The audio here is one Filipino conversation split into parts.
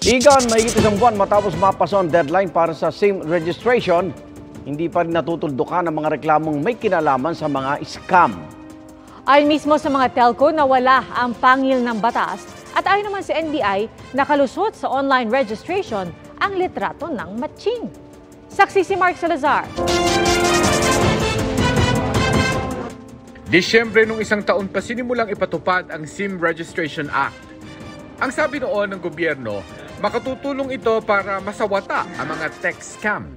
Igan, mahigit isang buwan matapos mapasa ang deadline para sa SIM registration, hindi pa rin natutuldukan ang mga reklamong may kinalaman sa mga scam. Ayon mismo sa mga telco na wala ang pangil ng batas at ayon naman sa NBI, nakalusot sa online registration ang litrato ng matching. Saksi si Mark Salazar. Disyembre nung isang taon pa sinimulang ipatupad ang SIM Registration Act. Ang sabi noon ng gobyerno, makatutulong ito para masawata ang mga tech scam.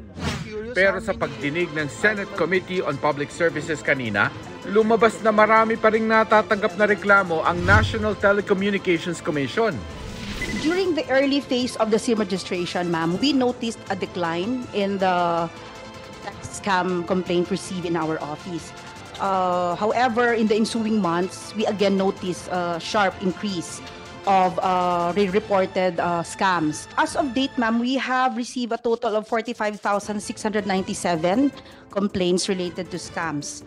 Pero sa pagdinig ng Senate Committee on Public Services kanina, lumabas na marami pa ring natatanggap na reklamo ang National Telecommunications Commission. During the early phase of the SIM registration, ma'am, we noticed a decline in the tech scam complaint received in our office. However, in the ensuing months, we again noticed a sharp increase of reported scams. As of date, ma'am, we have received a total of 45,697 complaints related to scams.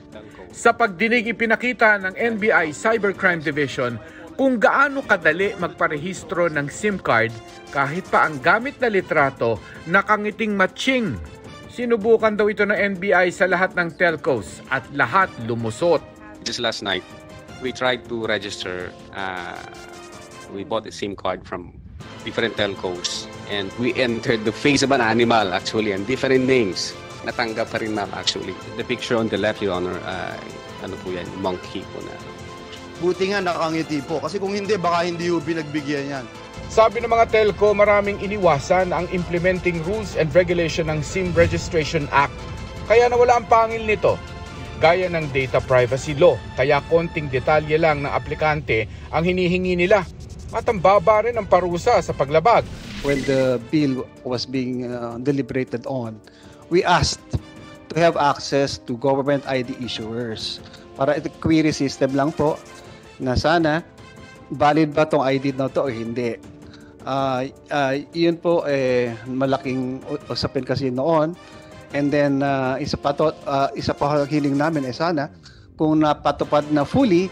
Sa pagdinig ipinakita ng NBI Cybercrime Division kung gaano kadali magparehistro ng SIM card kahit pa ang gamit na litrato nakangiting matching. Sinubukan daw ito ng NBI sa lahat ng telcos at lahat lumusot. Just last night, we tried to register we bought a SIM card from different telcos and we entered the face of an animal actually and different names. Natanggap pa rin ma'am actually. The picture on the left, Your Honor, ano po yan, monkey po na. Buti nga nakangiti po kasi kung hindi baka hindi yung pinagbigyan yan. Sabi ng mga telco, maraming iniwasan ang implementing rules and regulation ng SIM Registration Act. Kaya nawala ang pangil nito. Gaya ng data privacy law, kaya konting detalye lang ng aplikante ang hinihingi nila. At ang baba rin ang parusa sa paglabag. When the bill was being deliberated on, we asked to have access to government ID issuers. Para ito query system lang po na sana valid ba tong ID na to o hindi. Yun po malaking usapin kasi noon. And then isa pa hiling namin sana kung napatupad na fully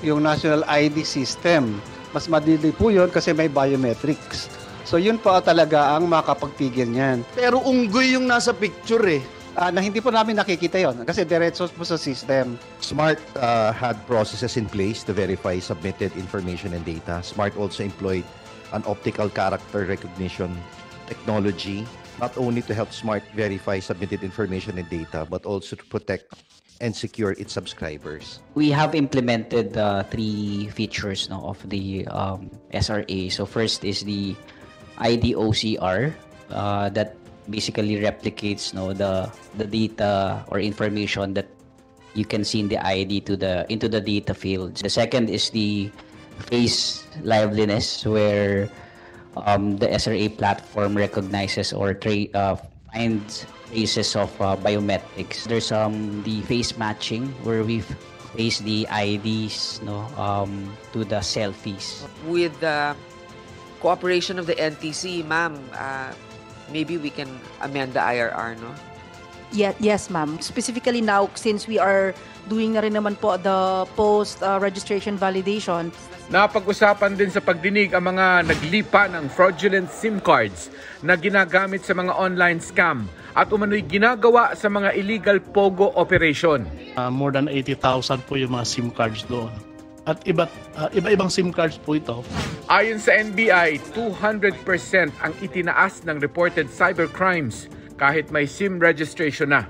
yung national ID system. Mas madali po yun kasi may biometrics. So yun po talaga ang makapagpigil niyan. Pero unggoy yung nasa picture eh. Na hindi po namin nakikita yon kasi diretso po sa system. Smart had processes in place to verify submitted information and data. Smart also employed an optical character recognition technology, not only to help Smart verify submitted information and data, but also to protect and secure its subscribers. We have implemented three features of the SRA. So first is the ID OCR that basically replicates the data or information that you can see in the ID into the data fields. The second is the face liveliness, where the SRA platform recognizes or finds traces of biometrics. There's the face matching, where we face the IDs to the selfies. With the cooperation of the NTC, ma'am, maybe we can amend the IRR, no? Yes, ma'am. Specifically now, since we are doing na rin naman po the post-registration validation. Napag-usapan din sa pagdinig ang mga naglipa ng fraudulent SIM cards na ginagamit sa mga online scam at umano'y ginagawa sa mga illegal POGO operation. More than 80,000 po yung mga SIM cards doon. At iba-ibang SIM cards po ito. Ayon sa NBI, 200% ang itinaas ng reported cybercrimes kahit may SIM registration na.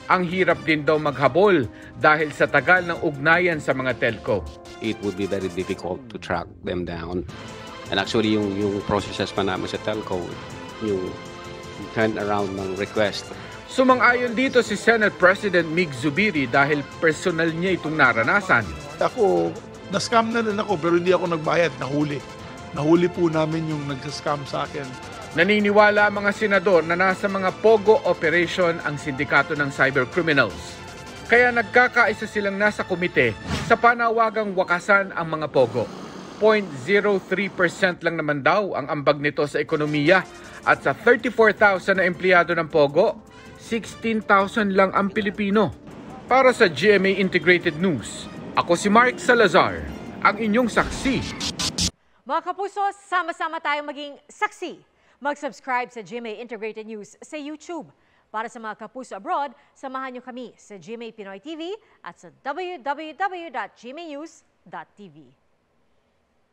Ang hirap din daw maghabol dahil sa tagal ng ugnayan sa mga telco. It would be very difficult to track them down. And actually, yung processes pa namin sa telco, yung turnaround ng request. Sumang-ayon dito si Senate President Mig Zubiri dahil personal niya itong naranasan. Ako, na-scam na rin ako pero hindi ako nagbayad, nahuli. Nahuli po namin yung nag-scam sa akin. Naniniwala ang mga senador na nasa mga POGO operation ang sindikato ng cybercriminals. Kaya nagkakaisa silang nasa komite sa panawagang wakasan ang mga POGO. 0.03% lang naman daw ang ambag nito sa ekonomiya at sa 34,000 na empleyado ng POGO, 16,000 lang ang Pilipino. Para sa GMA Integrated News, ako si Mark Salazar, ang inyong saksi. Mga kapuso, sama-sama tayong maging saksi. Mag-subscribe sa GMA Integrated News sa YouTube. Para sa mga kapuso abroad, samahan niyo kami sa GMA Pinoy TV at sa www.gmanews.tv.